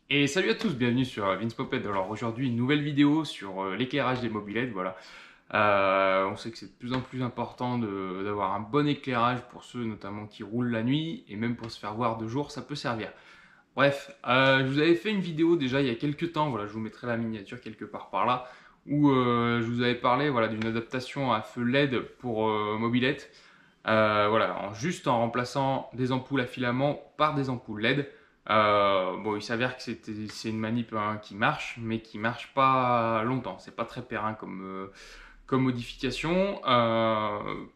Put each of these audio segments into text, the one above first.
Et salut à tous, bienvenue sur Vince Poppet. Alors aujourd'hui, une nouvelle vidéo sur l'éclairage des mobylettes. Voilà. On sait que c'est de plus en plus important d'avoir un bon éclairage pour ceux notamment qui roulent la nuit et même pour se faire voir de jour, ça peut servir. Bref, je vous avais fait une vidéo déjà il y a quelques temps, voilà, je vous mettrai la miniature quelque part par là, où je vous avais parlé voilà, d'une adaptation à feu LED pour mobylettes. Voilà, juste en remplaçant des ampoules à filament par des ampoules LED. Bon, il s'avère que c'est une manip hein, qui marche, mais qui marche pas longtemps. C'est pas très périn comme modification.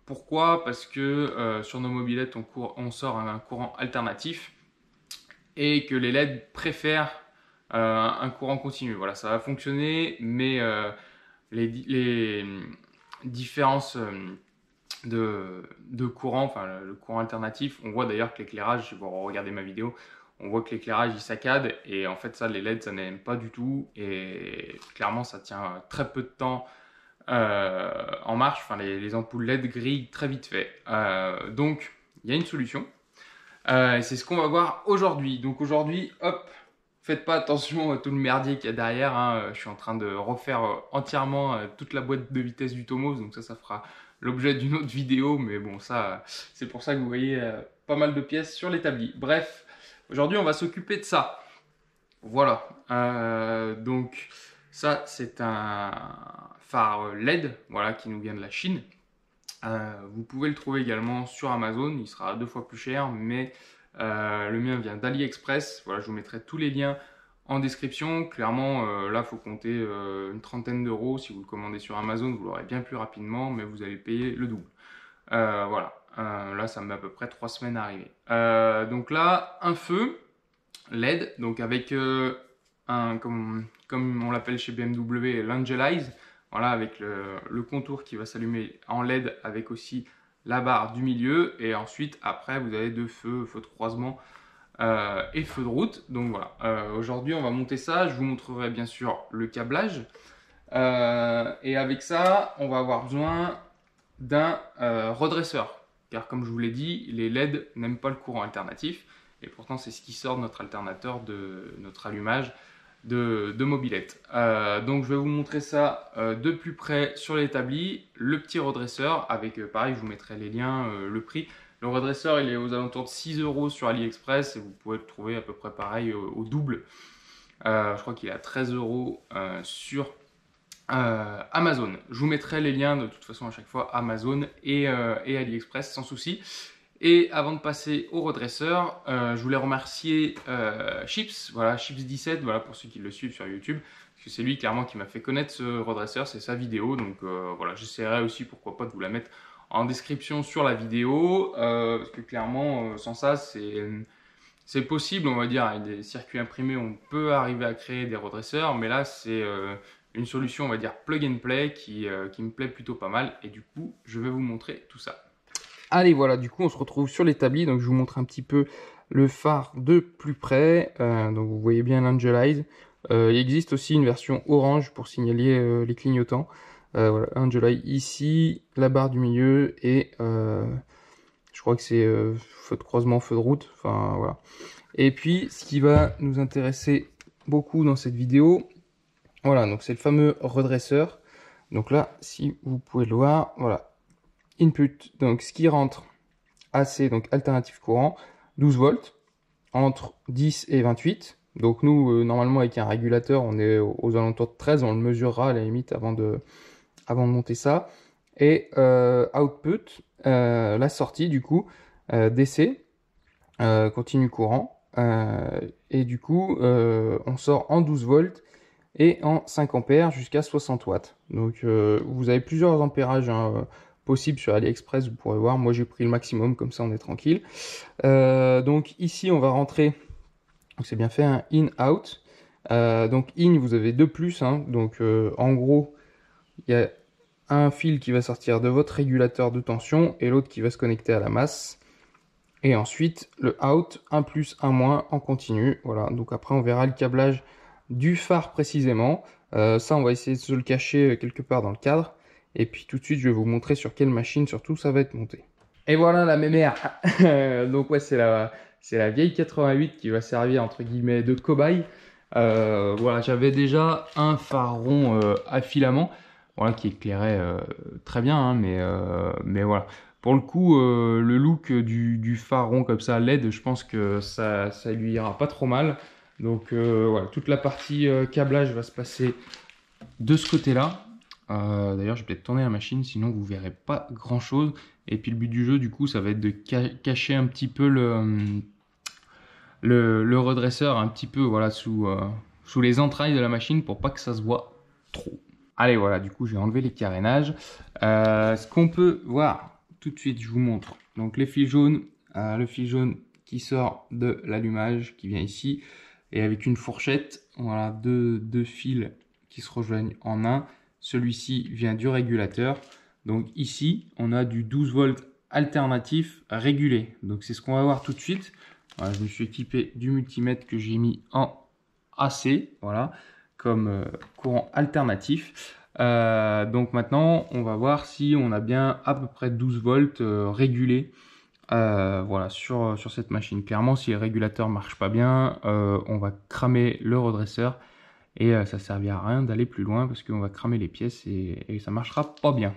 Pourquoi? Parce que sur nos mobylettes, on sort un courant alternatif et que les LED préfèrent un courant continu. Voilà, ça va fonctionner, mais les différences de courant, enfin le courant alternatif, on voit d'ailleurs que l'éclairage, si vous regardez ma vidéo, on voit que l'éclairage il saccade et en fait ça les LED ça n'aime pas du tout et clairement ça tient très peu de temps en marche, enfin les ampoules LED grillent très vite fait. Donc il y a une solution. C'est ce qu'on va voir aujourd'hui. Donc aujourd'hui, hop, faites pas attention à tout le merdier qu'il y a derrière. Hein. Je suis en train de refaire entièrement toute la boîte de vitesse du Tomos. Donc ça fera l'objet d'une autre vidéo. Mais bon, ça, c'est pour ça que vous voyez pas mal de pièces sur l'établi. Bref, aujourd'hui, on va s'occuper de ça. Voilà. Donc ça, c'est un phare LED, voilà, qui nous vient de la Chine. Vous pouvez le trouver également sur Amazon, il sera 2 fois plus cher, mais le mien vient d'AliExpress. Voilà, je vous mettrai tous les liens en description. Clairement, là, il faut compter une trentaine d'euros. Si vous le commandez sur Amazon, vous l'aurez bien plus rapidement, mais vous allez payer le double. Voilà, là, ça me met à peu près 3 semaines à arriver. Donc là, un feu LED, donc avec comme on l'appelle chez BMW, l'Angelize. Voilà, avec le contour qui va s'allumer en LED avec aussi la barre du milieu. Et ensuite, après, vous avez deux feux, feu de croisement et feu de route. Donc voilà, aujourd'hui, on va monter ça. Je vous montrerai bien sûr le câblage. Et avec ça, on va avoir besoin d'un redresseur. Car comme je vous l'ai dit, les LED n'aiment pas le courant alternatif. Et pourtant, c'est ce qui sort de notre alternateur de notre allumage de mobilette. Donc je vais vous montrer ça de plus près sur l'établi. Le petit redresseur avec, pareil, je vous mettrai les liens, le prix. Le redresseur, il est aux alentours de 6 euros sur AliExpress et vous pouvez le trouver à peu près pareil au double. Je crois qu'il est à 13 euros sur Amazon. Je vous mettrai les liens de toute façon à chaque fois Amazon et AliExpress sans souci. Et avant de passer au redresseur, je voulais remercier Chips, voilà, Chips17, voilà, pour ceux qui le suivent sur YouTube, parce que c'est lui clairement qui m'a fait connaître ce redresseur, c'est sa vidéo, donc voilà, j'essaierai aussi, pourquoi pas, de vous la mettre en description sur la vidéo, parce que clairement, sans ça, c'est possible, on va dire, avec des circuits imprimés, on peut arriver à créer des redresseurs, mais là, c'est une solution, on va dire, plug and play qui me plaît plutôt pas mal, et du coup, je vais vous montrer tout ça. Allez, voilà, du coup, on se retrouve sur l'établi. Donc, je vous montre un petit peu le phare de plus près. Donc, vous voyez bien l'Angelize. Il existe aussi une version orange pour signaler les clignotants. Voilà, Angelize ici, la barre du milieu et je crois que c'est feu de croisement, feu de route. Enfin, voilà. Et puis, ce qui va nous intéresser beaucoup dans cette vidéo, voilà, donc c'est le fameux redresseur. Donc là, si vous pouvez le voir, voilà. Input, donc ce qui rentre AC, donc alternatif courant, 12 volts, entre 10 et 28. Donc nous, normalement avec un régulateur, on est aux alentours de 13, on le mesurera à la limite avant de monter ça. Et output, la sortie du coup, DC, continu courant. Et du coup, on sort en 12 volts et en 5 ampères jusqu'à 60 watts. Donc vous avez plusieurs ampérages hein, possibles sur AliExpress, vous pourrez voir. Moi j'ai pris le maximum, comme ça on est tranquille. Donc ici on va rentrer, c'est bien fait, un in-out. Donc in, vous avez deux plus, hein, donc en gros il y a un fil qui va sortir de votre régulateur de tension et l'autre qui va se connecter à la masse. Et ensuite le out, un plus, un moins en continu. Voilà, donc après on verra le câblage du phare précisément. Ça on va essayer de se le cacher quelque part dans le cadre. Et puis tout de suite je vais vous montrer sur quelle machine surtout ça va être monté. Et voilà la mémère. Donc ouais, c'est la vieille 88 qui va servir entre guillemets de cobaye. Voilà, j'avais déjà un phare rond à filament, voilà, qui éclairait très bien, hein, mais voilà. Pour le coup, le look du phare rond comme ça LED, je pense que ça lui ira pas trop mal. Donc voilà, toute la partie câblage va se passer de ce côté-là. D'ailleurs, je vais peut-être tourner la machine, sinon vous verrez pas grand-chose. Et puis le but du jeu, du coup, ça va être de cacher un petit peu le redresseur un petit peu, voilà, sous les entrailles de la machine pour pas que ça se voit trop. Allez, voilà, du coup, j'ai enlevé les carénages. Ce qu'on peut voir tout de suite, je vous montre. Donc les fils jaunes, le fil jaune qui sort de l'allumage, qui vient ici, et avec une fourchette, voilà, deux fils qui se rejoignent en un. Celui-ci vient du régulateur. Donc ici, on a du 12 volts alternatif régulé. Donc c'est ce qu'on va voir tout de suite. Voilà, je me suis équipé du multimètre que j'ai mis en AC, voilà, comme courant alternatif. Donc maintenant, on va voir si on a bien à peu près 12 volts régulés voilà, sur cette machine. Clairement, si le régulateur marche pas bien, on va cramer le redresseur et ça servira à rien d'aller plus loin parce qu'on va cramer les pièces et ça marchera pas bien.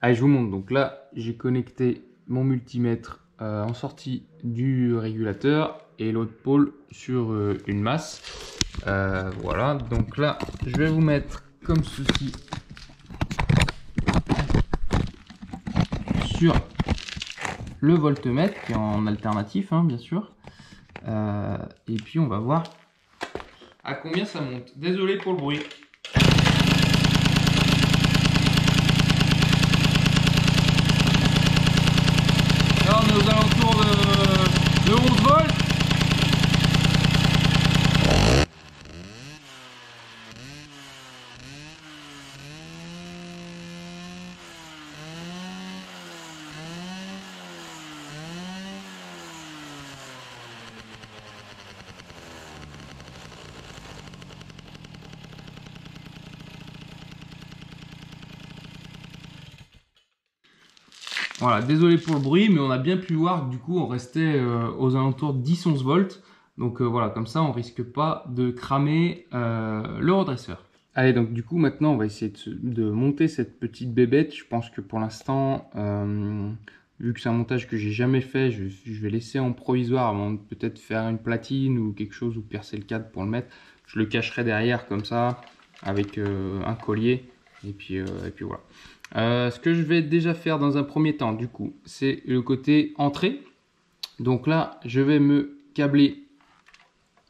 Allez, je vous montre. Donc là, j'ai connecté mon multimètre en sortie du régulateur et l'autre pôle sur une masse. Voilà, donc là, je vais vous mettre comme ceci sur le voltmètre qui est en alternatif, hein, bien sûr. Et puis on va voir à combien ça monte. Désolé pour le bruit. Là, on est aux alentours de 11 volts. Voilà, désolé pour le bruit, mais on a bien pu voir que du coup on restait aux alentours de 10-11 volts. Donc voilà, comme ça on risque pas de cramer le redresseur. Allez, donc du coup maintenant on va essayer de monter cette petite bébête. Je pense que pour l'instant, vu que c'est un montage que j'ai jamais fait, je vais laisser en provisoire avant de peut-être faire une platine ou quelque chose ou percer le cadre pour le mettre. Je le cacherai derrière comme ça avec un collier et puis voilà. Ce que je vais déjà faire dans un premier temps, du coup, c'est le côté entrée. Donc là, je vais me câbler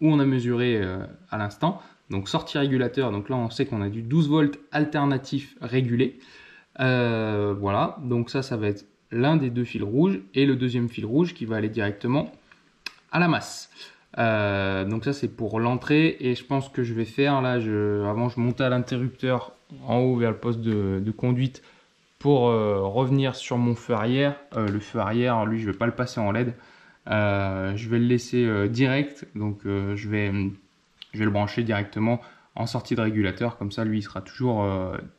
où on a mesuré à l'instant. Donc sortie régulateur, donc là on sait qu'on a du 12 volts alternatif régulé. Voilà, donc ça va être l'un des deux fils rouges et le deuxième fil rouge qui va aller directement à la masse. Donc ça c'est pour l'entrée et je pense que je vais faire là, avant je montais à l'interrupteur en haut vers le poste de conduite pour revenir sur mon feu arrière. Le feu arrière, lui, je vais pas le passer en LED. Je vais le laisser direct. Donc je vais le brancher directement en sortie de régulateur. Comme ça, lui, il sera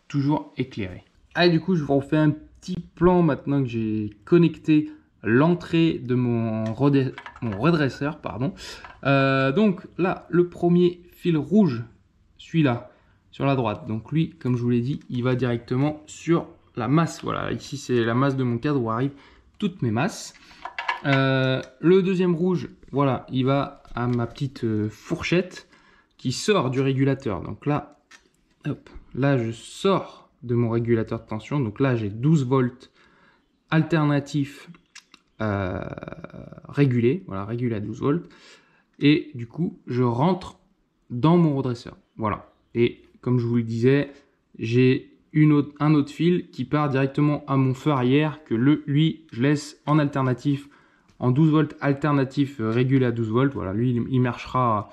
toujours éclairé. Allez, du coup, je vous refais un petit plan maintenant que j'ai connecté l'entrée de mon redresseur. Pardon. Donc là, le premier fil rouge, celui-là, sur la droite. Donc lui, comme je vous l'ai dit, il va directement sur la masse. Voilà, ici c'est la masse de mon cadre où arrivent toutes mes masses. Le deuxième rouge, voilà, il va à ma petite fourchette qui sort du régulateur. Donc là, hop, là je sors de mon régulateur de tension. Donc là j'ai 12 volts alternatif régulé, voilà, régulé à 12 volts. Et du coup, je rentre dans mon redresseur. Voilà. Et comme je vous le disais, j'ai un autre fil qui part directement à mon feu arrière que lui, je laisse en alternatif, en 12 volts alternatif régulé à 12 volts. Voilà, lui, il marchera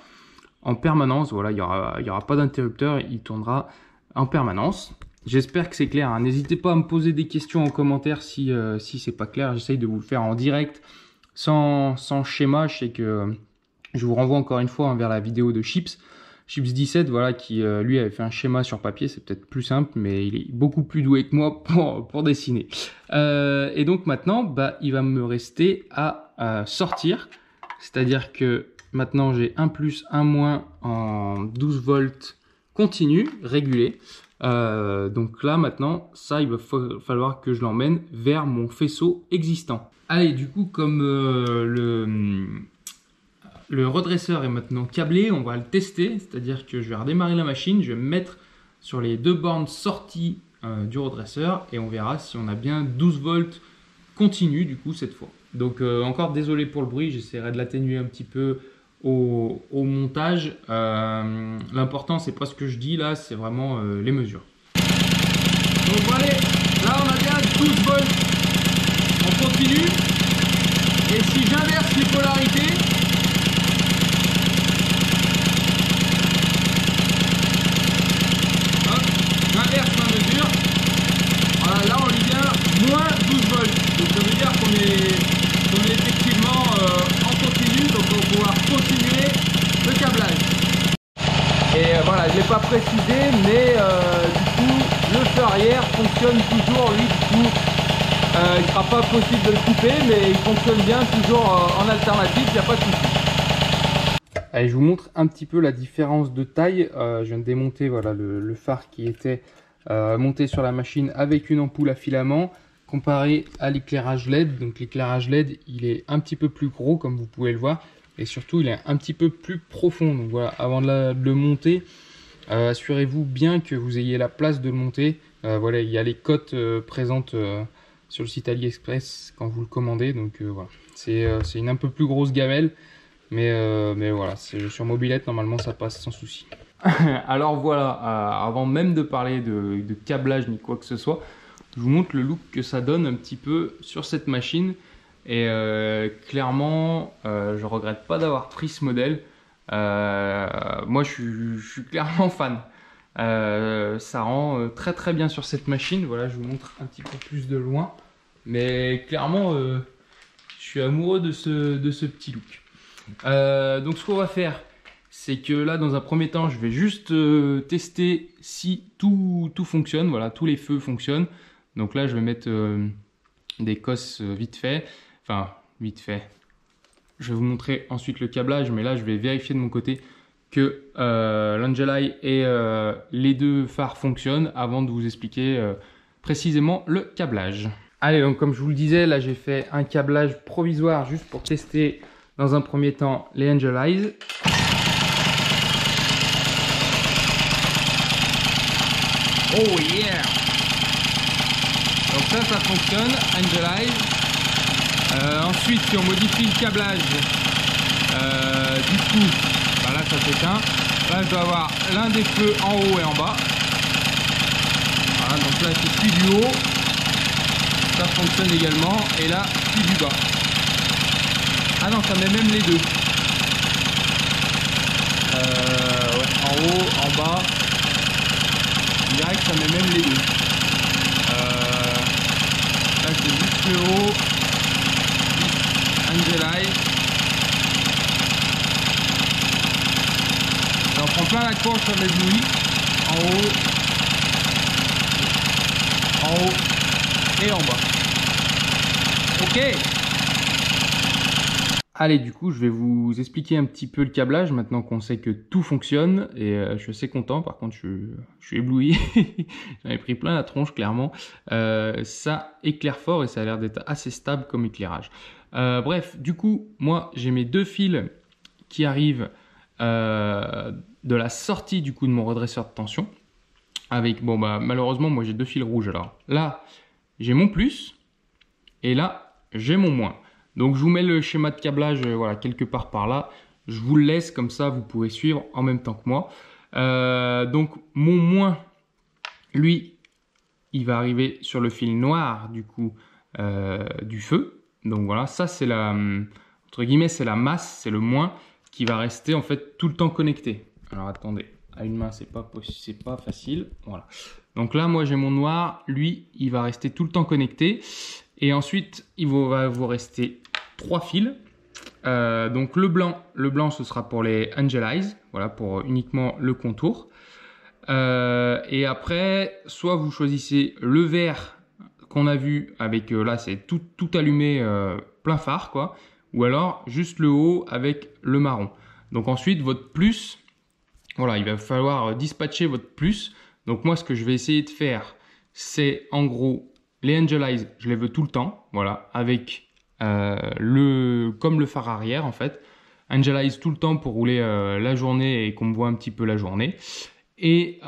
en permanence. Voilà, il n'y aura pas d'interrupteur, il tournera en permanence. J'espère que c'est clair, hein. N'hésitez pas à me poser des questions en commentaire si c'est pas clair. J'essaye de vous le faire en direct, sans schéma. Je sais que je vous renvoie encore une fois vers la vidéo de Chips 17, voilà, qui lui avait fait un schéma sur papier. C'est peut-être plus simple, mais il est beaucoup plus doué que moi pour dessiner. Et donc maintenant, il va me rester à sortir. C'est-à-dire que Maintenant, j'ai un plus, un moins en 12 volts continu, régulé. Donc là, maintenant, ça, il va falloir que je l'emmène vers mon faisceau existant. Allez, du coup, comme le redresseur est maintenant câblé, on va le tester. C'est-à-dire que je vais redémarrer la machine, je vais me mettre sur les 2 bornes sorties du redresseur et on verra si on a bien 12 volts continu, du coup, cette fois. Donc, encore désolé pour le bruit, j'essaierai de l'atténuer un petit peu au montage. L'important, c'est pas ce que je dis là, c'est vraiment les mesures. Donc voilà, là on a bien 12 volts en continu. Et si j'inverse les polarités, hop, j'inverse ma mesure. Voilà, là on lui vient moins 12 volts. Donc ça veut dire qu'on est effectivement en continu, donc on va pouvoir continuer le câblage. Et voilà, je ne l'ai pas précisé, mais du coup, le feu arrière fonctionne toujours, lui, du coup, il ne sera pas possible de le couper, mais il fonctionne bien toujours en alternative, il n'y a pas de souci. Allez, je vous montre un petit peu la différence de taille. Je viens de démonter voilà, le phare qui était monté sur la machine avec une ampoule à filament, comparé à l'éclairage LED. Donc l'éclairage LED, il est un petit peu plus gros, comme vous pouvez le voir. Et surtout, il est un petit peu plus profond. Donc voilà, avant de le monter, assurez-vous bien que vous ayez la place de le monter. Voilà, il y a les cotes présentes sur le site AliExpress quand vous le commandez. Donc voilà, c'est une un peu plus grosse gamelle. Mais voilà, sur mobilette, normalement, ça passe sans souci. Alors voilà, avant même de parler de câblage ni quoi que ce soit, je vous montre le look que ça donne un petit peu sur cette machine. Et clairement, je regrette pas d'avoir pris ce modèle. Moi, je suis clairement fan. Ça rend très très bien sur cette machine. Voilà, je vous montre un petit peu plus de loin. Mais clairement, je suis amoureux de ce petit look. Donc ce qu'on va faire, c'est que là, dans un premier temps, je vais juste tester si tout fonctionne. Voilà, tous les feux fonctionnent. Donc là, je vais mettre des cosses vite fait. Enfin, vite fait. Je vais vous montrer ensuite le câblage, mais là, je vais vérifier de mon côté que l'Angeleye et les deux phares fonctionnent avant de vous expliquer précisément le câblage. Allez, donc comme je vous le disais, là, j'ai fait un câblage provisoire juste pour tester dans un premier temps les Angeleye. Oh yeah! Donc ça fonctionne, Angeleye. Ensuite, si on modifie le câblage, du coup, bah là ça s'éteint. Là, je dois avoir l'un des feux en haut et en bas. Voilà, donc là c'est celui du haut. Ça fonctionne également. Et là, celui du bas. Ah non, ça met même les deux. Ouais, en haut, en bas. Je dirais que ça met même les deux. Là, c'est juste le haut. Angeleye. J'en prends plein la course, ça m'éblouit. En haut et en bas. Ok. Allez, du coup, je vais vous expliquer un petit peu le câblage maintenant qu'on sait que tout fonctionne. Et je suis assez content. Par contre, je suis ébloui. J'en ai pris plein la tronche, clairement. Ça éclaire fort et ça a l'air d'être assez stable comme éclairage. Bref, du coup, moi, j'ai mes deux fils qui arrivent de la sortie du coup de mon redresseur de tension. Avec, bon, bah, malheureusement, moi, j'ai deux fils rouges. Alors là, j'ai mon plus et là, j'ai mon moins. Donc, je vous mets le schéma de câblage voilà, quelque part par là. Je vous le laisse comme ça, vous pouvez suivre en même temps que moi. Donc, mon moins, lui, il va arriver sur le fil noir du coup du feu. Donc voilà, ça c'est la, entre guillemets, c'est la masse, c'est le moins qui va rester en fait tout le temps connecté. Alors attendez, à une main c'est pas facile. Voilà. Donc là, moi j'ai mon noir, lui, il va rester tout le temps connecté. Et ensuite, il va vous rester trois fils. Donc le blanc, ce sera pour les Angeleye, voilà, pour uniquement le contour. Et après, soit vous choisissez le vert qu'on a vu avec, là c'est tout allumé plein phare, quoi. Ou alors juste le haut avec le marron. Donc ensuite, votre plus, voilà, il va falloir dispatcher votre plus. Donc moi, ce que je vais essayer de faire, c'est en gros, les Angelize, je les veux tout le temps, voilà, avec comme le phare arrière en fait. Angelize tout le temps pour rouler la journée et qu'on me voit un petit peu la journée. Et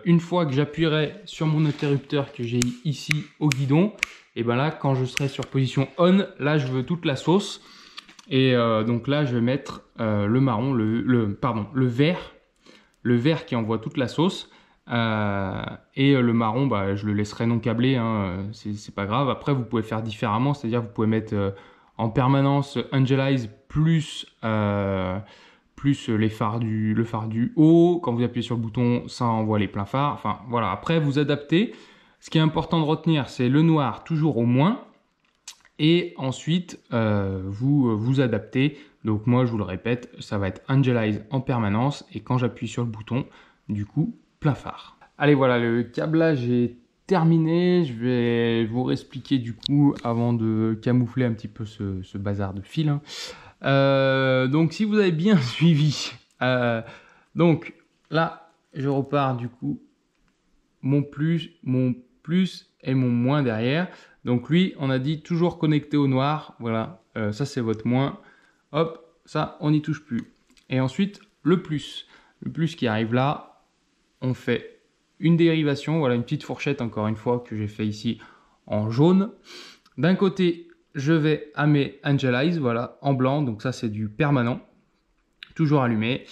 une fois que j'appuierai sur mon interrupteur que j'ai ici au guidon, et ben là, quand je serai sur position on, là, je veux toute la sauce. Et donc là, je vais mettre le marron, le vert qui envoie toute la sauce. Et le marron, bah, je le laisserai non câblé, hein, c'est pas grave. Après, vous pouvez faire différemment, c'est-à-dire vous pouvez mettre en permanence Angelize plus le phare du haut. Quand vous appuyez sur le bouton, ça envoie les pleins phares. Enfin, voilà. Après, vous adaptez. Ce qui est important de retenir, c'est le noir toujours au moins. Et ensuite, vous adaptez. Donc moi, je vous le répète, ça va être Angelize en permanence. Et quand j'appuie sur le bouton, du coup, plein phare. Allez, voilà, le câblage est terminé. Je vais vous réexpliquer du coup, avant de camoufler un petit peu ce bazar de fil, hein. Donc si vous avez bien suivi, donc là, je repars du coup, mon plus et mon moins derrière. Donc lui, on a dit toujours connecté au noir. Voilà, ça c'est votre moins. Hop, ça, on n'y touche plus. Et ensuite, le plus. Le plus qui arrive là, on fait une dérivation. Voilà, une petite fourchette, encore une fois, que j'ai fait ici en jaune. D'un côté, je vais à mes Angelize, voilà, en blanc. Donc ça, c'est du permanent. Toujours allumé.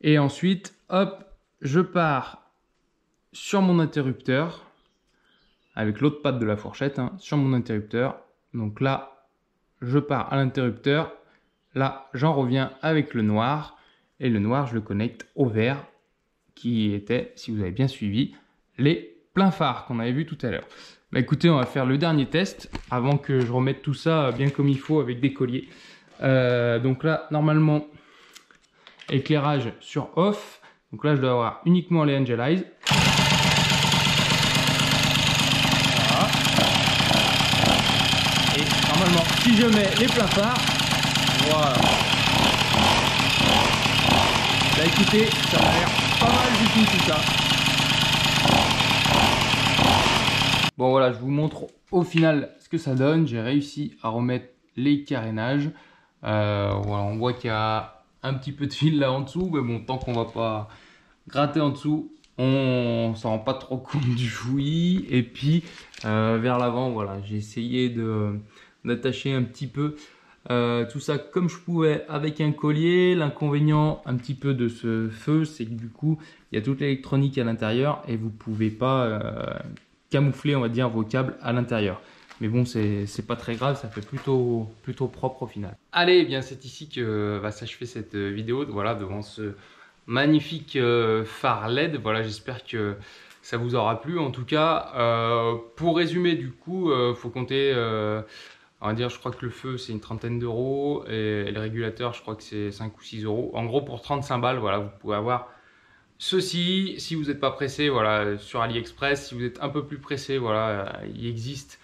Et ensuite, hop, je pars sur mon interrupteur. Avec l'autre patte de la fourchette, hein, sur mon interrupteur. Donc là, je pars à l'interrupteur. Là, j'en reviens avec le noir. Et le noir, je le connecte au vert, qui était, si vous avez bien suivi, les pleins phares qu'on avait vu tout à l'heure. Bah écoutez, on va faire le dernier test, avant que je remette tout ça bien comme il faut avec des colliers. Donc là, normalement, éclairage sur off. Donc là, je dois avoir uniquement les Angelize. Normalement, si je mets les pleins phares, voilà. Bah écoutez, ça a l'air pas mal du tout ça. Bon voilà, je vous montre au final ce que ça donne. J'ai réussi à remettre les carénages. Voilà, on voit qu'il y a un petit peu de fil là en dessous, mais bon, tant qu'on va pas gratter en dessous, on s'en rend pas trop compte du fouillis. Et puis vers l'avant, voilà, j'ai essayé d'attacher un petit peu tout ça comme je pouvais avec un collier. L'inconvénient un petit peu de ce feu, c'est que du coup il y a toute l'électronique à l'intérieur et vous pouvez pas camoufler, on va dire, vos câbles à l'intérieur. Mais bon, c'est pas très grave, ça fait plutôt propre au final. Allez, eh bien c'est ici que va s'achever cette vidéo, voilà, devant ce magnifique phare LED. Voilà, j'espère que ça vous aura plu. En tout cas, pour résumer, du coup, faut compter, on va dire, je crois que le feu c'est une trentaine d'euros et le régulateur, je crois que c'est 5 ou 6 euros. En gros, pour 35 balles, voilà, vous pouvez avoir ceci. Si vous n'êtes pas pressé, voilà, sur AliExpress. Si vous êtes un peu plus pressé, voilà, il existe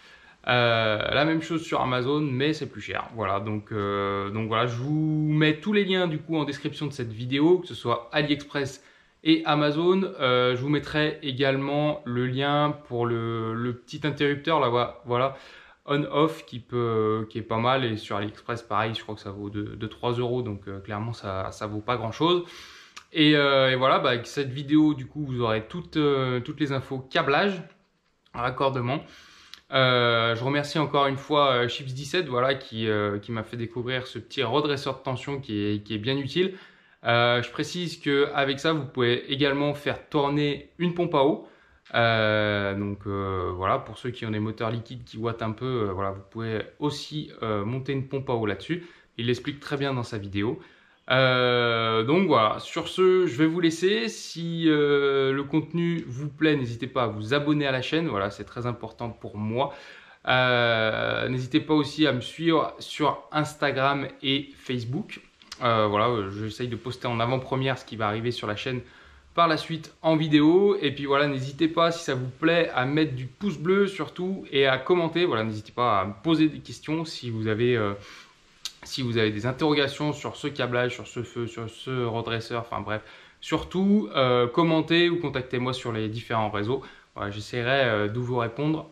la même chose sur Amazon, mais c'est plus cher. Voilà, donc voilà, je vous mets tous les liens du coup en description de cette vidéo, que ce soit AliExpress et Amazon. Je vous mettrai également le lien pour le petit interrupteur là, voilà, on-off qui est pas mal, et sur AliExpress pareil, je crois que ça vaut de 3 euros, donc clairement ça vaut pas grand chose. Et voilà, bah, avec cette vidéo du coup vous aurez toutes les infos câblage, raccordement. Je remercie encore une fois Chips17, voilà, qui m'a fait découvrir ce petit redresseur de tension qui est bien utile. Je précise qu'avec ça, vous pouvez également faire tourner une pompe à eau. Voilà, pour ceux qui ont des moteurs liquides qui wattent un peu, voilà, vous pouvez aussi monter une pompe à eau là-dessus. Il l'explique très bien dans sa vidéo. Donc voilà, sur ce, je vais vous laisser. Si le contenu vous plaît, n'hésitez pas à vous abonner à la chaîne. Voilà, c'est très important pour moi. N'hésitez pas aussi à me suivre sur Instagram et Facebook. Voilà, j'essaye de poster en avant-première ce qui va arriver sur la chaîne par la suite en vidéo. Et puis voilà, n'hésitez pas, si ça vous plaît, à mettre du pouce bleu surtout et à commenter. Voilà, n'hésitez pas à me poser des questions si vous avez Si vous avez des interrogations sur ce câblage, sur ce feu, sur ce redresseur, enfin bref, surtout commentez ou contactez-moi sur les différents réseaux. Voilà, j'essaierai de vous répondre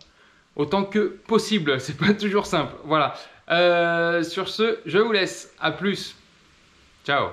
autant que possible. C'est pas toujours simple. Voilà. Sur ce, je vous laisse. À plus. Ciao.